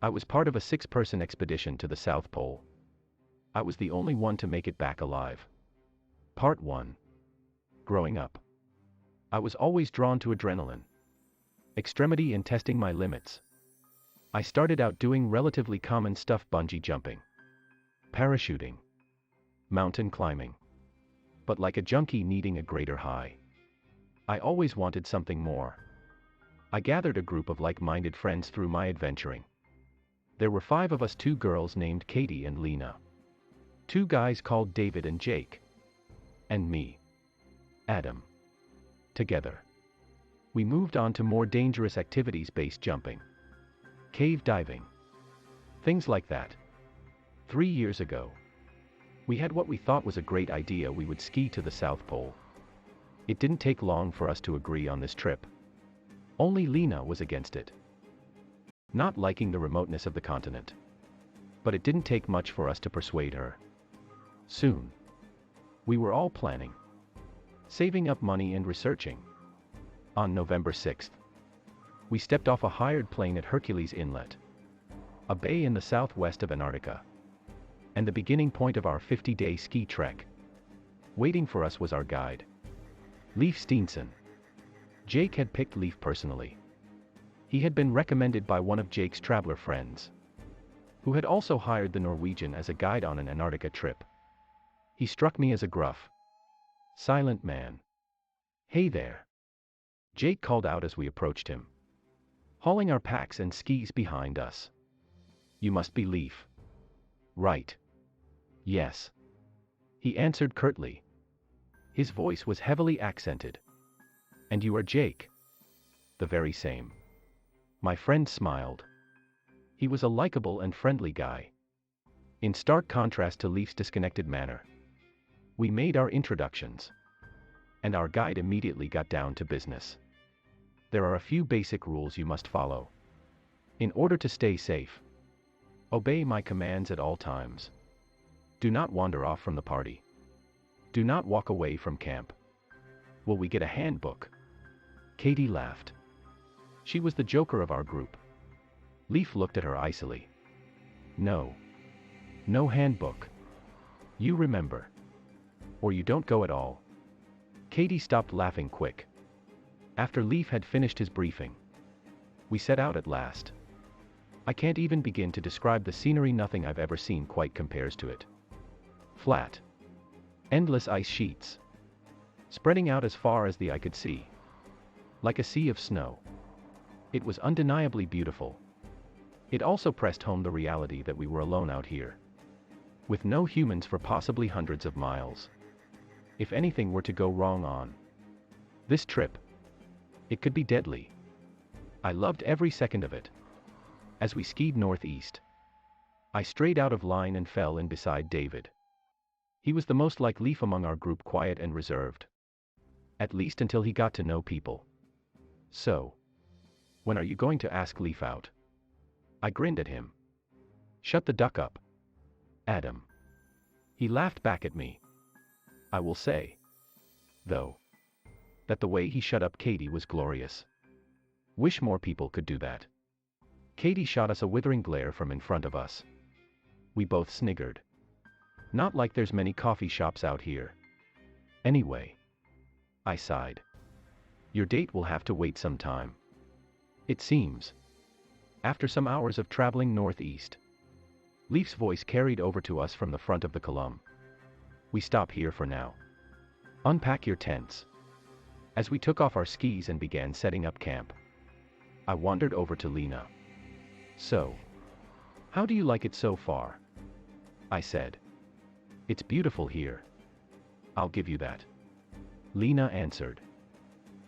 I was part of a 6-person expedition to the South Pole. I was the only one to make it back alive. Part 1. Growing up. I was always drawn to adrenaline, extremity, and testing my limits. I started out doing relatively common stuff: bungee jumping, parachuting, mountain climbing. But like a junkie needing a greater high, I always wanted something more. I gathered a group of like-minded friends through my adventuring. There were 5 of us: 2 girls named Katie and Lena, 2 guys called David and Jake, and me, Adam. Together, we moved on to more dangerous activities: base jumping, cave diving, things like that. 3 years ago, we had what we thought was a great idea: we would ski to the South Pole. It didn't take long for us to agree on this trip. Only Lena was against it, not liking the remoteness of the continent. But it didn't take much for us to persuade her. Soon, we were all planning, saving up money and researching. On November 6th, we stepped off a hired plane at Hercules Inlet, a bay in the southwest of Antarctica, and the beginning point of our 50-day ski trek. Waiting for us was our guide, Leif Steenson. Jake had picked Leif personally. He had been recommended by one of Jake's traveler friends, who had also hired the Norwegian as a guide on an Antarctica trip. He struck me as a gruff, silent man. "Hey there," Jake called out as we approached him, hauling our packs and skis behind us. "You must be Leif, right?" "Yes," he answered curtly. His voice was heavily accented. "And you are Jake?" "The very same." My friend smiled. He was a likable and friendly guy, in stark contrast to Leif's disconnected manner. We made our introductions, and our guide immediately got down to business. "There are a few basic rules you must follow in order to stay safe. Obey my commands at all times. Do not wander off from the party. Do not walk away from camp." "Will we get a handbook?" Katie laughed. She was the joker of our group. Leif looked at her icily. "No. No handbook. You remember. Or you don't go at all." Katie stopped laughing quick. After Leif had finished his briefing, we set out at last. I can't even begin to describe the scenery. Nothing I've ever seen quite compares to it. Flat, endless ice sheets, spreading out as far as the eye could see, like a sea of snow. It was undeniably beautiful. It also pressed home the reality that we were alone out here, with no humans for possibly hundreds of miles. If anything were to go wrong on this trip, it could be deadly. I loved every second of it. As we skied northeast, I strayed out of line and fell in beside David. He was the most like Leif among our group: quiet and reserved. At least until he got to know people. "So, when are you going to ask Leif out?" I grinned at him. "Shut the duck up, Adam." He laughed back at me. I will say, though, that the way he shut up Katie was glorious. Wish more people could do that. Katie shot us a withering glare from in front of us. We both sniggered. "Not like there's many coffee shops out here. Anyway," I sighed, "your date will have to wait some time. It seems." After some hours of traveling northeast, Leif's voice carried over to us from the front of the column. "We stop here for now. Unpack your tents." As we took off our skis and began setting up camp, I wandered over to Lena. "So, how do you like it so far?" I said. "It's beautiful here. I'll give you that," Lena answered.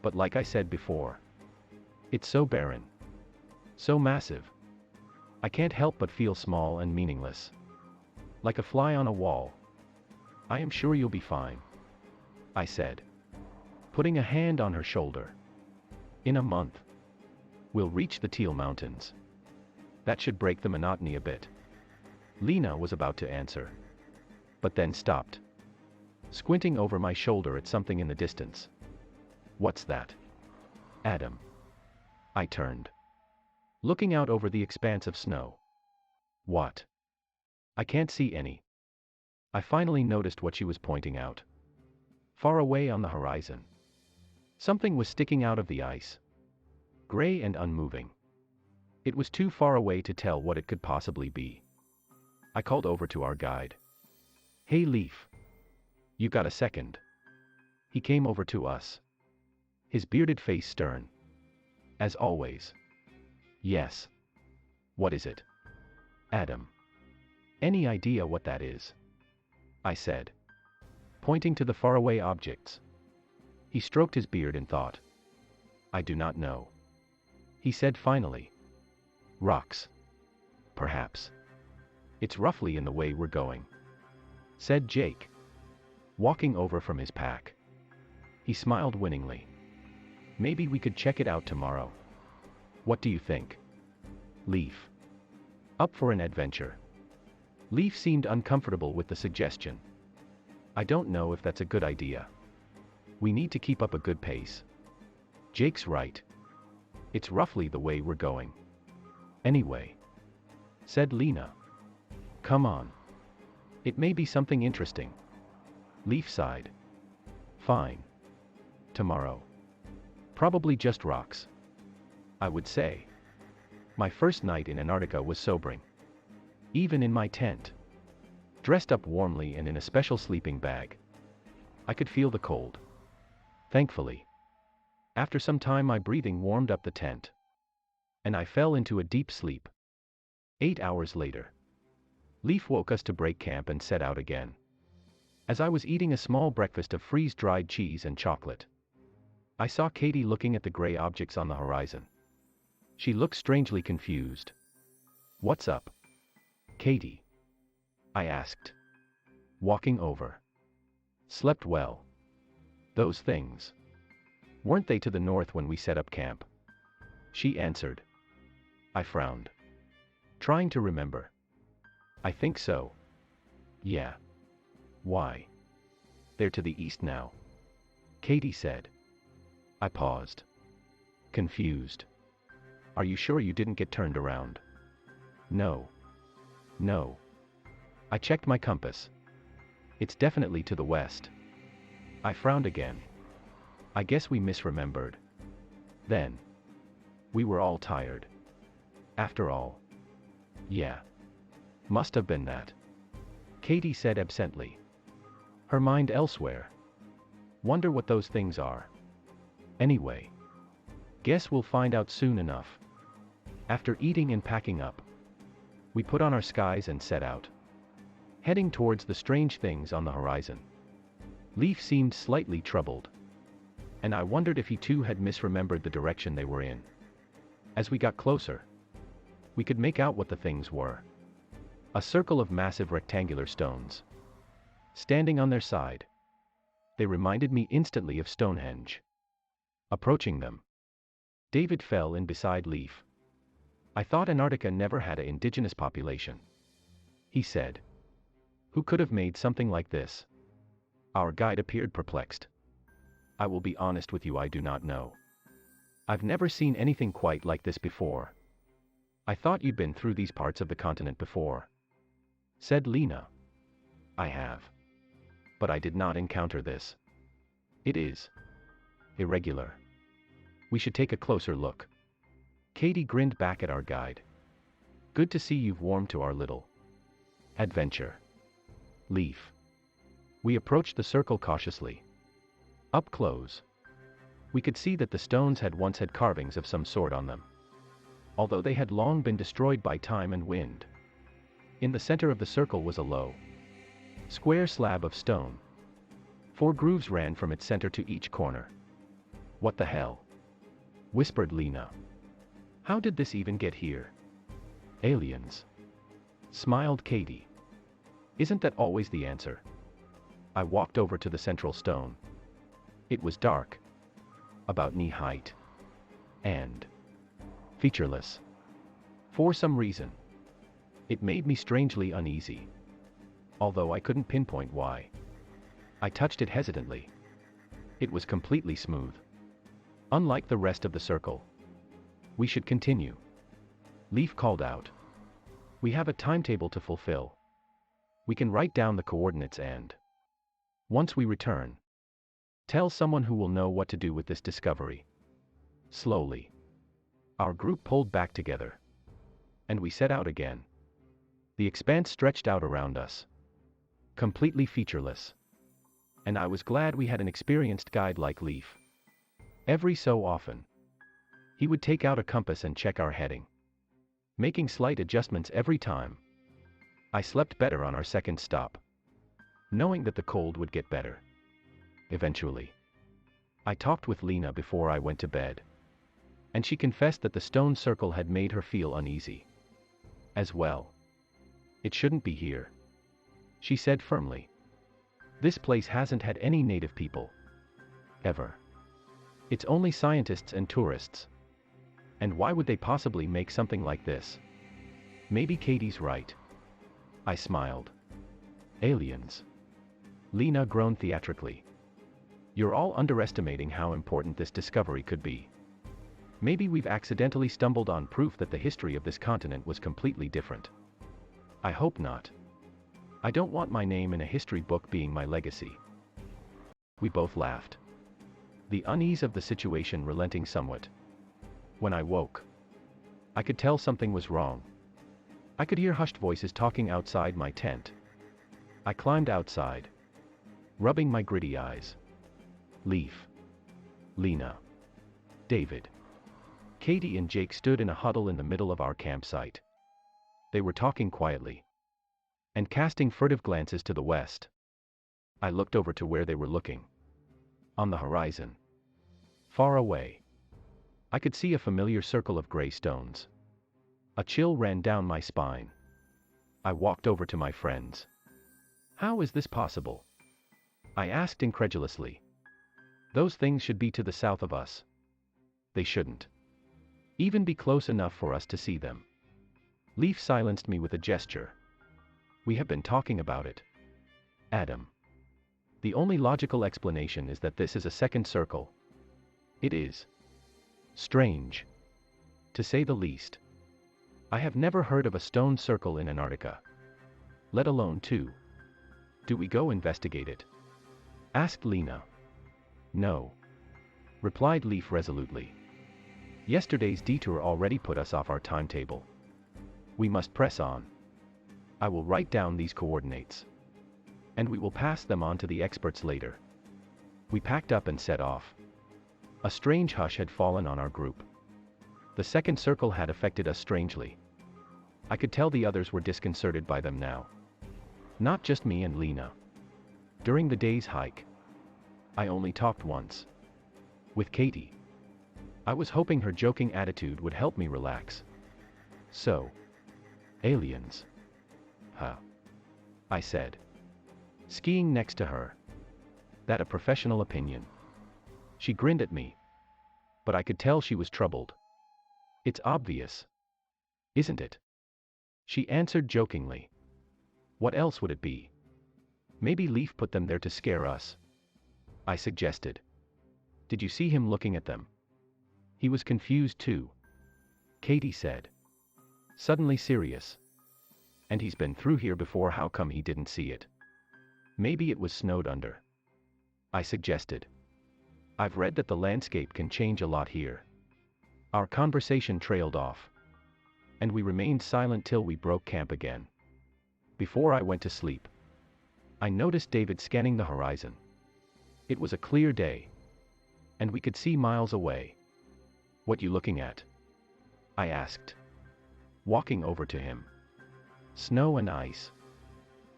"But like I said before, it's so barren, so massive. I can't help but feel small and meaningless, like a fly on a wall." "I am sure you'll be fine," I said, putting a hand on her shoulder. "In a month, we'll reach the Teal Mountains. That should break the monotony a bit." Lena was about to answer, but then stopped, squinting over my shoulder at something in the distance. "What's that, Adam?" I turned, looking out over the expanse of snow. What? I can't see any. I finally noticed what she was pointing out. Far away on the horizon. Something was sticking out of the ice. Gray and unmoving. It was too far away to tell what it could possibly be. I called over to our guide. Hey Leaf. You got a second? He came over to us. His bearded face stern. As always. Yes. What is it? Adam. Any idea what that is? I said, pointing to the faraway objects. He stroked his beard in thought. I do not know. He said finally. Rocks. Perhaps. It's roughly in the way we're going, said Jake, walking over from his pack. He smiled winningly. Maybe we could check it out tomorrow. What do you think? Leaf. Up for an adventure. Leaf seemed uncomfortable with the suggestion. I don't know if that's a good idea. We need to keep up a good pace. Jake's right. It's roughly the way we're going. Anyway, said Lena. Come on. It may be something interesting. Leaf sighed. Fine. Tomorrow. Probably just rocks. I would say. My first night in Antarctica was sobering. Even in my tent. Dressed up warmly and in a special sleeping bag. I could feel the cold. Thankfully. After some time my breathing warmed up the tent. And I fell into a deep sleep. 8 hours later. Leaf woke us to break camp and set out again. As I was eating a small breakfast of freeze-dried cheese and chocolate, I saw Katie looking at the gray objects on the horizon. She looked strangely confused. What's up, Katie? I asked, walking over. Slept well. Those things. Weren't they to the north when we set up camp? She answered. I frowned. Trying to remember. I think so. Yeah. Why? They're to the east now, Katie said. I paused. Confused. Are you sure you didn't get turned around? No. No. I checked my compass. It's definitely to the west. I frowned again. I guess we misremembered. Then. We were all tired. After all. Yeah. Must have been that. Katie said absently. Her mind elsewhere. Wonder what those things are. Anyway. Guess we'll find out soon enough. After eating and packing up, we put on our skies and set out. Heading towards the strange things on the horizon. Leaf seemed slightly troubled. And I wondered if he too had misremembered the direction they were in. As we got closer, we could make out what the things were. A circle of massive rectangular stones. Standing on their side. They reminded me instantly of Stonehenge. Approaching them, David fell in beside Leaf. I thought Antarctica never had an indigenous population, he said. Who could have made something like this? Our guide appeared perplexed. I will be honest with you, I do not know. I've never seen anything quite like this before. I thought you'd been through these parts of the continent before, said Lena. I have. But I did not encounter this. It is irregular. We should take a closer look. Katie grinned back at our guide. Good to see you've warmed to our little adventure. Leaf. We approached the circle cautiously. Up close. We could see that the stones had once had carvings of some sort on them, although they had long been destroyed by time and wind. In the center of the circle was a low, square slab of stone. 4 grooves ran from its center to each corner. What the hell? Whispered Lena. How did this even get here? Aliens. Smiled Katie. Isn't that always the answer? I walked over to the central stone. It was dark. About knee height. And featureless. For some reason. It made me strangely uneasy. Although I couldn't pinpoint why. I touched it hesitantly. It was completely smooth. Unlike the rest of the circle. We should continue. Leaf called out. We have a timetable to fulfill. We can write down the coordinates and, once we return, tell someone who will know what to do with this discovery. Slowly, our group pulled back together, and we set out again. The expanse stretched out around us, completely featureless. And I was glad we had an experienced guide like Leaf. Every so often, he would take out a compass and check our heading, making slight adjustments every time. I slept better on our second stop, knowing that the cold would get better. Eventually, I talked with Lena before I went to bed, and she confessed that the stone circle had made her feel uneasy as well. It shouldn't be here, she said firmly. This place hasn't had any native people, ever. It's only scientists and tourists. And why would they possibly make something like this? Maybe Katie's right. I smiled. Aliens. Lena groaned theatrically. You're all underestimating how important this discovery could be. Maybe we've accidentally stumbled on proof that the history of this continent was completely different. I hope not. I don't want my name in a history book being my legacy. We both laughed, the unease of the situation relenting somewhat. When I woke, I could tell something was wrong. I could hear hushed voices talking outside my tent. I climbed outside, rubbing my gritty eyes. Leaf, Lena, David, Katie and Jake stood in a huddle in the middle of our campsite. They were talking quietly and casting furtive glances to the west. I looked over to where they were looking. On the horizon, far away, I could see a familiar circle of gray stones. A chill ran down my spine. I walked over to my friends. How is this possible? I asked incredulously. Those things should be to the south of us. They shouldn't even be close enough for us to see them. Leaf silenced me with a gesture. We have been talking about it, Adam. The only logical explanation is that this is a second circle. It is strange, to say the least. I have never heard of a stone circle in Antarctica, let alone two. Do we go investigate it? Asked Lena. No, replied Leaf resolutely. Yesterday's detour already put us off our timetable. We must press on. I will write down these coordinates, and we will pass them on to the experts later. We packed up and set off. A strange hush had fallen on our group. The second circle had affected us strangely. I could tell the others were disconcerted by them now. Not just me and Lena. During the day's hike, I only talked once with Katie. I was hoping her joking attitude would help me relax. So, aliens. Huh. I said, skiing next to her. That a professional opinion? She grinned at me, but I could tell she was troubled. It's obvious, isn't it? She answered jokingly. What else would it be? Maybe Leaf put them there to scare us, I suggested. Did you see him looking at them? He was confused too, Katie said, suddenly serious. And he's been through here before, how come he didn't see it? Maybe it was snowed under, I suggested. I've read that the landscape can change a lot here. Our conversation trailed off, and we remained silent till we broke camp again. Before I went to sleep, I noticed David scanning the horizon. It was a clear day, and we could see miles away. What you looking at? I asked, walking over to him. Snow and ice.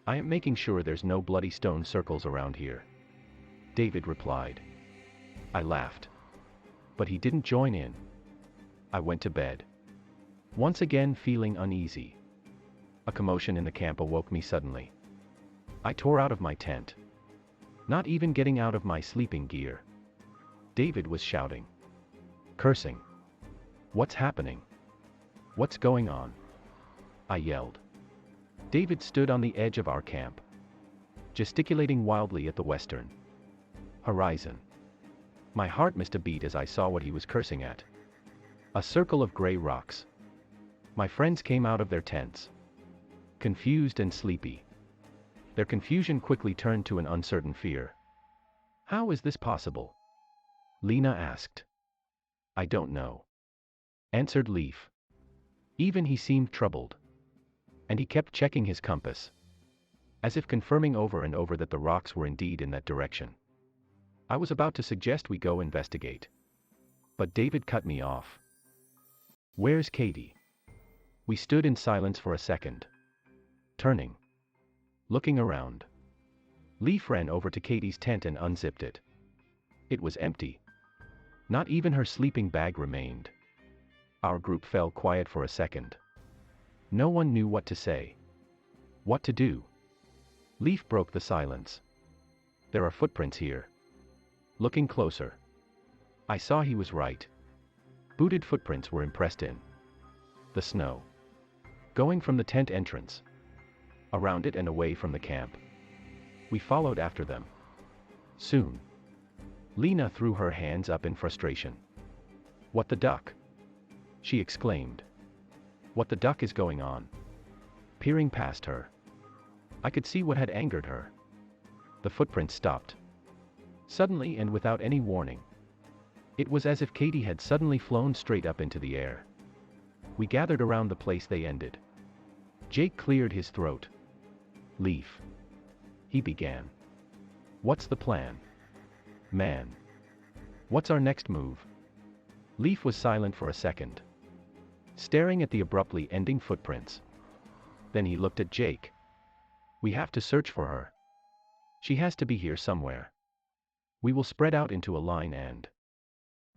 I am making sure there's no bloody stone circles around here, David replied. I laughed, but he didn't join in. I went to bed, once again feeling uneasy. A commotion in the camp awoke me suddenly. I tore out of my tent, not even getting out of my sleeping gear. David was shouting, cursing. What's happening? What's going on? I yelled. David stood on the edge of our camp, gesticulating wildly at the western horizon. My heart missed a beat as I saw what he was cursing at. A circle of gray rocks. My friends came out of their tents, confused and sleepy. Their confusion quickly turned to an uncertain fear. "How is this possible?" Lena asked. "I don't know," answered Leaf. Even he seemed troubled. And he kept checking his compass, as if confirming over and over that the rocks were indeed in that direction. I was about to suggest we go investigate, but David cut me off. "Where's Katie?" We stood in silence for a second, turning, looking around. Leaf ran over to Katie's tent and unzipped it. It was empty. Not even her sleeping bag remained. Our group fell quiet for a second. No one knew what to say, what to do. Leaf broke the silence. "There are footprints here." Looking closer, I saw he was right. Booted footprints were impressed in the snow, going from the tent entrance, around it and away from the camp. We followed after them. Soon, Lena threw her hands up in frustration. "What the duck?" she exclaimed. "What the duck is going on?" Peering past her, I could see what had angered her. The footprints stopped. Suddenly and without any warning. It was as if Katie had suddenly flown straight up into the air. We gathered around the place they ended. Jake cleared his throat. "Leaf," he began. "What's the plan? Man. What's our next move?" Leaf was silent for a second, staring at the abruptly ending footprints. Then he looked at Jake. "We have to search for her. She has to be here somewhere. We will spread out into a line and..."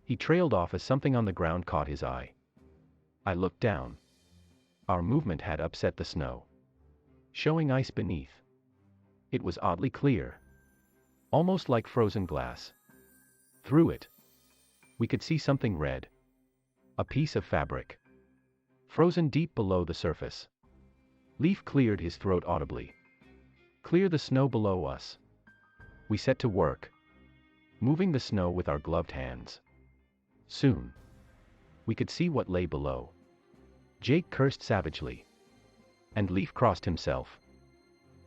He trailed off as something on the ground caught his eye. I looked down. Our movement had upset the snow, showing ice beneath. It was oddly clear, almost like frozen glass. Through it, we could see something red. A piece of fabric, frozen deep below the surface. Leaf cleared his throat audibly. "Clear the snow below us." We set to work, moving the snow with our gloved hands. Soon, we could see what lay below. Jake cursed savagely, and Leaf crossed himself.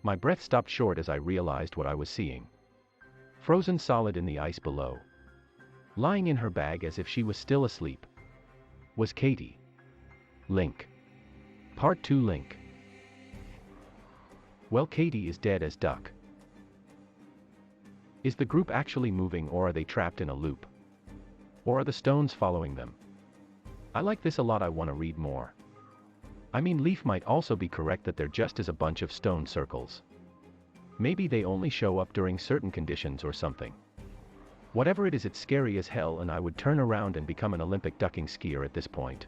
My breath stopped short as I realized what I was seeing. Frozen solid in the ice below, lying in her bag as if she was still asleep, was Katie. Link. Part 2 Link. Well, Katie is dead as duck. Is the group actually moving, or are they trapped in a loop? Or are the stones following them? I like this a lot. I want to read more. I mean, Leaf might also be correct that they're just as a bunch of stone circles. Maybe they only show up during certain conditions or something. Whatever it is, it's scary as hell, and I would turn around and become an Olympic ducking skier at this point.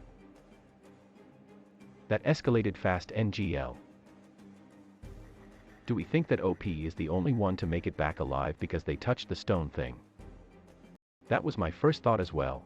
That escalated fast. NGL. Do we think that OP is the only one to make it back alive because they touched the stone thing? That was my first thought as well.